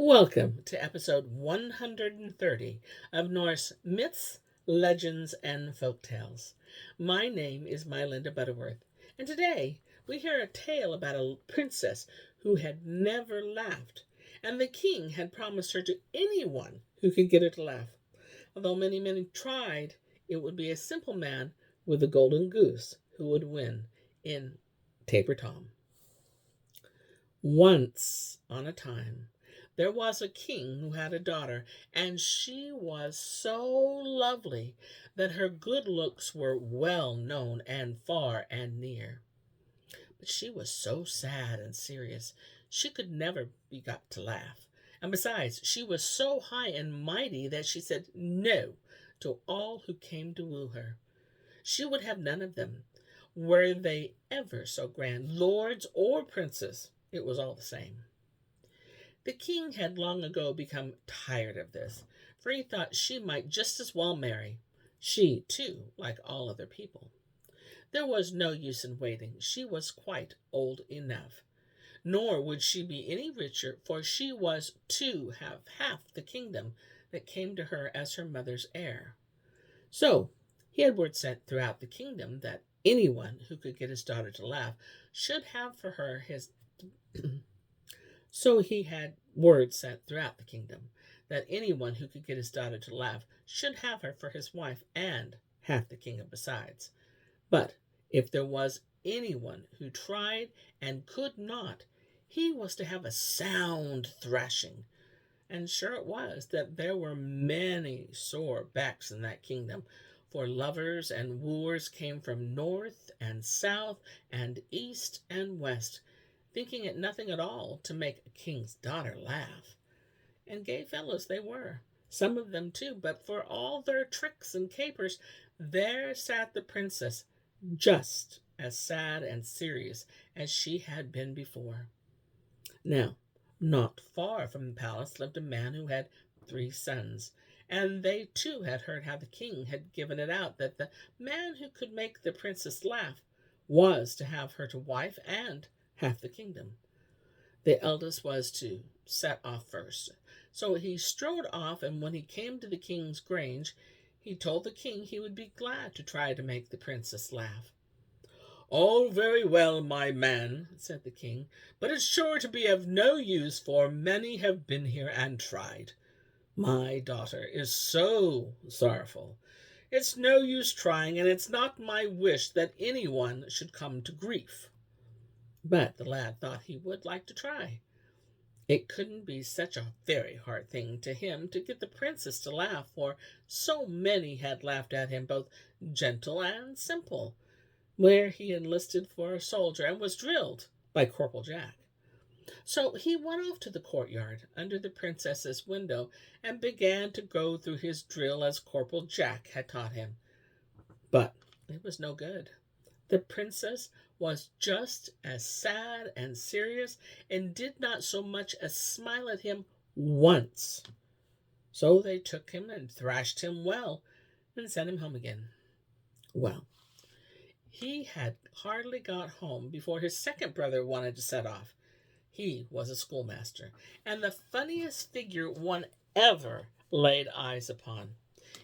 Welcome to episode 130 of Norse Myths, Legends, and Folktales. My name is MyLinda Butterworth, and today we hear a tale about a princess who had never laughed, and the king had promised her to anyone who could get her to laugh. Although many tried, it would be a simple man with a golden goose who would win in Taper Tom. Once on a time, there was a king who had a daughter, and she was so lovely that her good looks were well known and far and near. But she was so sad and serious, she could never be got to laugh. And besides, she was so high and mighty that she said no to all who came to woo her. She would have none of them, were they ever so grand, lords or princes. It was all the same. The king had long ago become tired of this, for he thought she might just as well marry. She, too, like all other people. There was no use in waiting. She was quite old enough. Nor would she be any richer, for she was to have half the kingdom that came to her as her mother's heir. So he had word sent throughout the kingdom that anyone who could get his daughter to laugh should have for her his So he had word sent throughout the kingdom that anyone who could get his daughter to laugh should have her for his wife and half the kingdom besides. But if there was anyone who tried and could not, he was to have a sound thrashing. And sure it was that there were many sore backs in that kingdom, for lovers and wooers came from north and south and east and west, thinking it nothing at all to make a king's daughter laugh. And gay fellows they were, some of them too, but for all their tricks and capers, there sat the princess, just as sad and serious as she had been before. Now, not far from the palace lived a man who had 3 sons, and they too had heard how the king had given it out that the man who could make the princess laugh was to have her to wife and half the kingdom. The eldest was to set off first. So he strode off, and when he came to the king's grange, he told the king he would be glad to try to make the princess laugh. "All very well, my man," said the king, "but it's sure to be of no use, for many have been here and tried. My daughter is so sorrowful. It's no use trying, and it's not my wish that anyone should come to grief." But the lad thought he would like to try. It couldn't be such a very hard thing to him to get the princess to laugh, for so many had laughed at him, both gentle and simple, where he enlisted for a soldier and was drilled by Corporal Jack. So he went off to the courtyard under the princess's window and began to go through his drill as Corporal Jack had taught him. But it was no good. The princess was just as sad and serious, and did not so much as smile at him once. So they took him and thrashed him well, and sent him home again. Well, he had hardly got home before his second brother wanted to set off. He was a schoolmaster, and the funniest figure one ever laid eyes upon.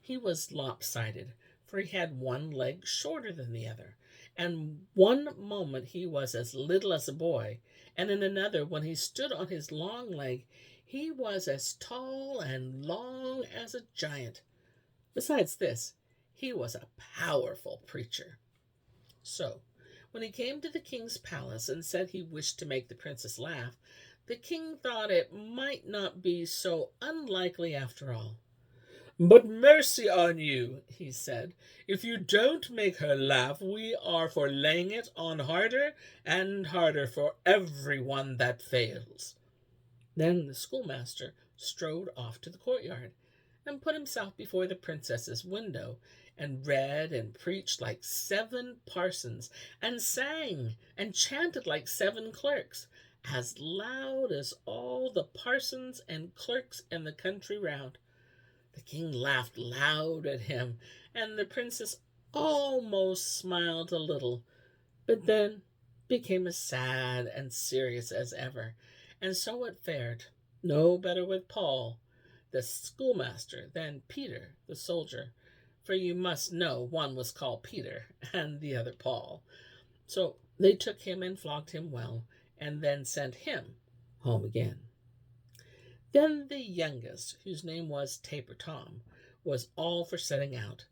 He was lopsided, for he had one leg shorter than the other, and one moment he was as little as a boy, and in another, when he stood on his long leg, he was as tall and long as a giant. Besides this, he was a powerful preacher. So, when he came to the king's palace and said he wished to make the princess laugh, the king thought it might not be so unlikely after all. "But mercy on you," he said, "if you don't make her laugh, we are for laying it on harder and harder for every one that fails." Then the schoolmaster strode off to the courtyard, and put himself before the princess's window, and read and preached like 7 parsons, and sang and chanted like 7 clerks, as loud as all the parsons and clerks in the country round. The king laughed loud at him, and the princess almost smiled a little, but then became as sad and serious as ever, and so it fared. No better with Paul, the schoolmaster, than Peter, the soldier, for you must know one was called Peter and the other Paul. So they took him and flogged him well, and then sent him home again. Then the youngest, whose name was Taper Tom, was all for setting out.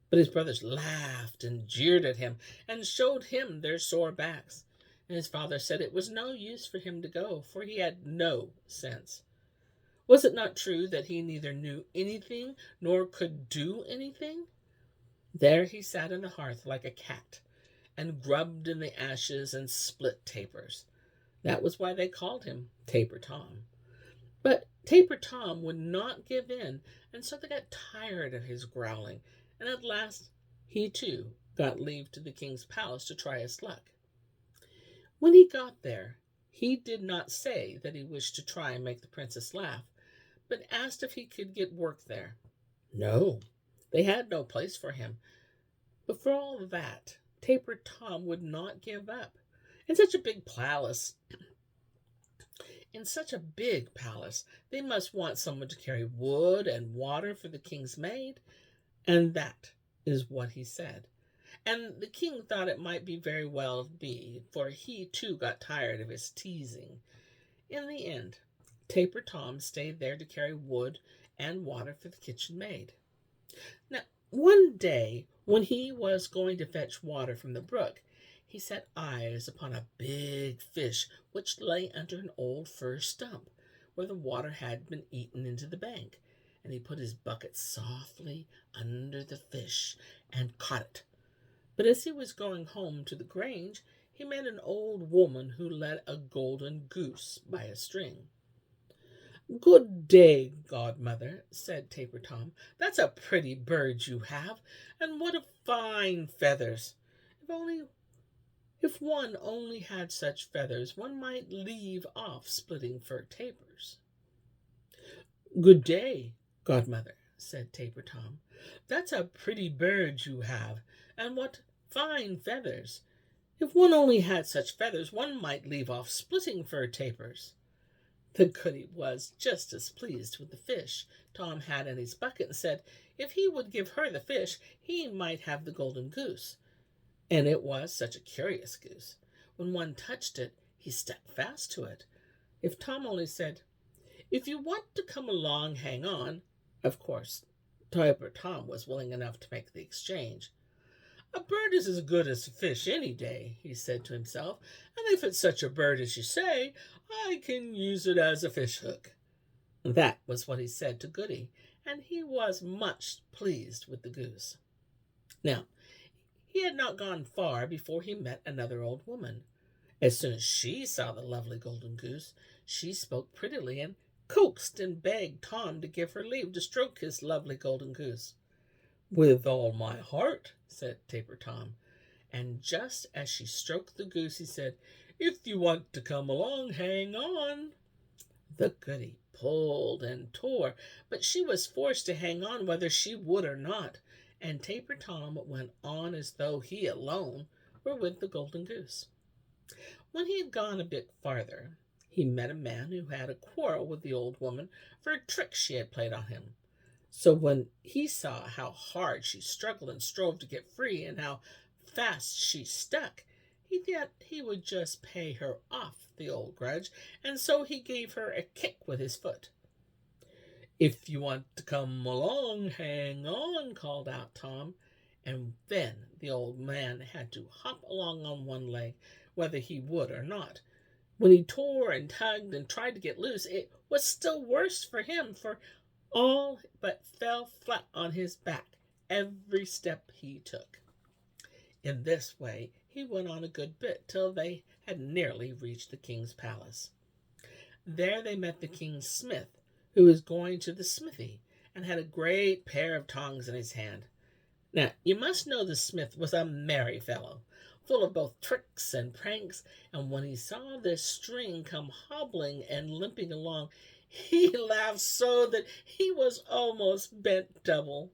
But his brothers laughed and jeered at him, and showed him their sore backs. And his father said it was no use for him to go, for he had no sense. Was it not true that he neither knew anything nor could do anything? There he sat in the hearth like a cat, and grubbed in the ashes and split tapers. That was why they called him Taper Tom. But Taper Tom would not give in, and so they got tired of his growling, and at last he too got leave to the king's palace to try his luck. When he got there, he did not say that he wished to try and make the princess laugh, but asked if he could get work there. No, they had no place for him. But for all that, Taper Tom would not give up. In such a big palace, they must want someone to carry wood and water for the king's maid, and that is what he said. And the king thought it might be very well be, for he too got tired of his teasing. In the end, Taper Tom stayed there to carry wood and water for the kitchen maid. Now, one day, when he was going to fetch water from the brook, he set eyes upon a big fish which lay under an old fir stump, where the water had been eaten into the bank, and he put his bucket softly under the fish and caught it. But as he was going home to the grange, he met an old woman who led a golden goose by a string. "Good day, godmother," said Taper Tom. "That's a pretty bird you have, and what fine feathers! If one only had such feathers, one might leave off splitting fir tapers." "Good day, godmother," said Taper Tom. "That's a pretty bird you have, and what fine feathers! If one only had such feathers, one might leave off splitting fir tapers." The goody was just as pleased with the fish Tom had in his bucket, and said if he would give her the fish, he might have the golden goose. And it was such a curious goose. When one touched it, he stuck fast to it. If Tom only said, "If you want to come along, hang on," of course, Taper Tom was willing enough to make the exchange. "A bird is as good as a fish any day," he said to himself, "and if it's such a bird as you say, I can use it as a fish hook." That was what he said to Goody, and he was much pleased with the goose. Now, he had not gone far before he met another old woman. As soon as she saw the lovely golden goose, she spoke prettily and coaxed and begged Tom to give her leave to stroke his lovely golden goose. "With all my heart," said Taper Tom. And just as she stroked the goose, he said, "If you want to come along, hang on." The goody pulled and tore, but she was forced to hang on whether she would or not, and Taper Tom went on as though he alone were with the golden goose. When he had gone a bit farther, he met a man who had a quarrel with the old woman for a trick she had played on him. So when he saw how hard she struggled and strove to get free, and how fast she stuck, he thought he would just pay her off the old grudge, and so he gave her a kick with his foot. "If you want to come along, hang on," called out Tom, and then the old man had to hop along on one leg, whether he would or not. When he tore and tugged and tried to get loose, it was still worse for him, for all but fell flat on his back every step he took. In this way he went on a good bit till they had nearly reached the king's palace. There they met the king's smith, who was going to the smithy, and had a great pair of tongs in his hand. Now, you must know the smith was a merry fellow, full of both tricks and pranks, and when he saw this string come hobbling and limping along, he laughed so that he was almost bent double.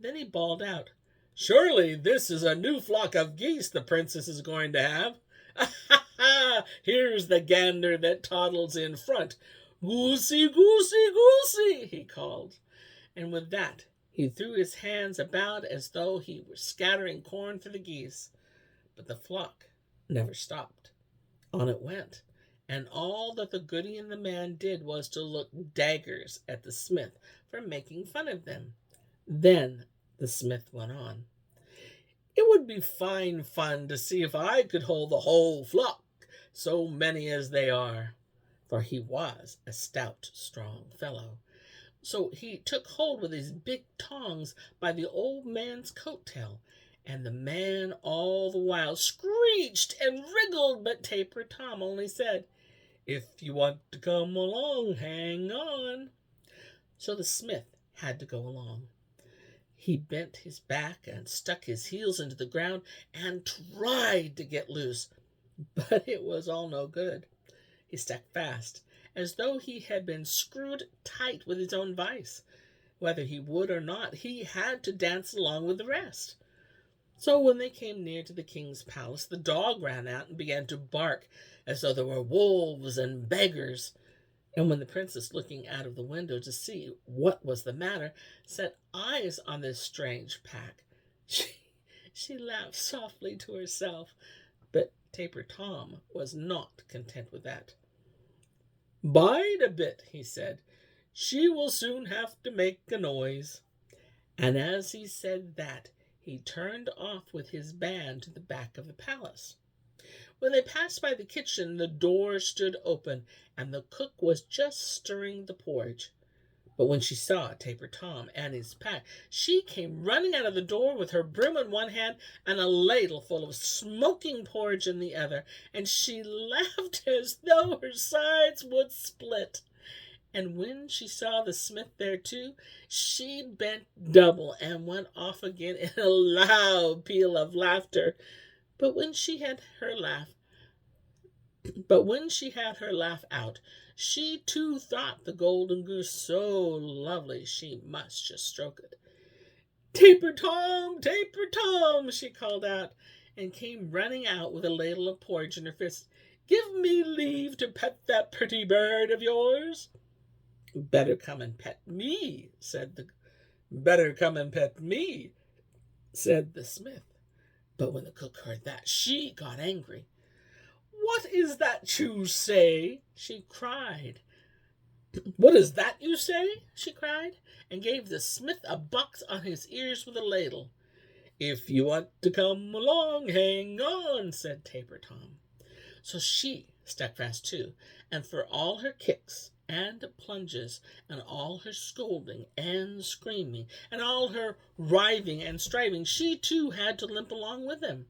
Then he bawled out, "Surely this is a new flock of geese the princess is going to have. Ha, ha, ha! Here's the gander that toddles in front. "Goosey, goosey, goosey," he called, and with that he threw his hands about as though he were scattering corn for the geese. But the flock never stopped. On it went, and all that the goody and the man did was to look daggers at the smith for making fun of them. Then the smith went on. "It would be fine fun to see if I could hold the whole flock, so many as they are." For he was a stout, strong fellow. So he took hold with his big tongs by the old man's coat tail, and the man all the while screeched and wriggled, but Taper Tom only said, "If you want to come along, hang on." So the smith had to go along. He bent his back and stuck his heels into the ground and tried to get loose, but it was all no good. He stuck fast, as though he had been screwed tight with his own vice. Whether he would or not, he had to dance along with the rest. So when they came near to the king's palace, the dog ran out and began to bark as though there were wolves and beggars. And when the princess, looking out of the window to see what was the matter, set eyes on this strange pack, she laughed softly to herself. But Taper Tom was not content with that. "Bide a bit," he said. "She will soon have to make a noise." And as he said that, he turned off with his band to the back of the palace. When they passed by the kitchen, the door stood open, and the cook was just stirring the porridge. But when she saw Taper Tom and his pack, she came running out of the door with her broom in one hand and a ladle full of smoking porridge in the other, and she laughed as though her sides would split. And when she saw the smith there too, she bent double and went off again in a loud peal of laughter. But when she had her laugh out, she too thought the golden goose so lovely she must just stroke it. Taper Tom," she called out, and came running out with a ladle of porridge in her fist. "Give me leave to pet that pretty bird of yours." Better come and pet me," said the smith. But when the cook heard that, she got angry. "What is that you say?" she cried. "What is that you say?" she cried, and gave the smith a box on his ears with a ladle. "If you want to come along, hang on," said Taper Tom. So she stuck fast too, and for all her kicks and plunges, and all her scolding and screaming, and all her writhing and striving, she too had to limp along with him.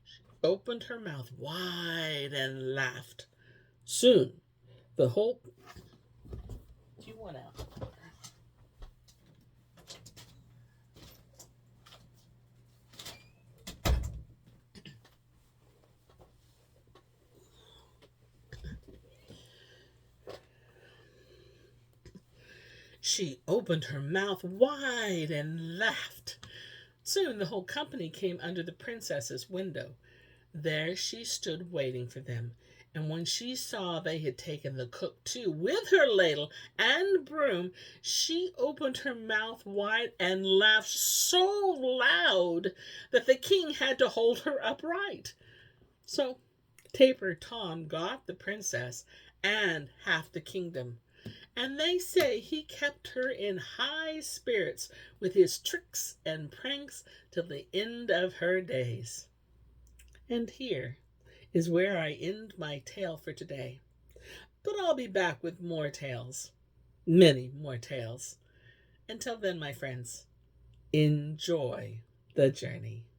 She opened her mouth wide and laughed. Soon the whole... You went out. She opened her mouth wide and laughed. Soon the whole company came under the princess's window. There she stood waiting for them, and when she saw they had taken the cook too, with her ladle and broom, she opened her mouth wide and laughed so loud that the king had to hold her upright. So Taper Tom got the princess and half the kingdom, and they say he kept her in high spirits with his tricks and pranks till the end of her days. And here is where I end my tale for today. But I'll be back with more tales, many more tales. Until then, my friends, enjoy the journey.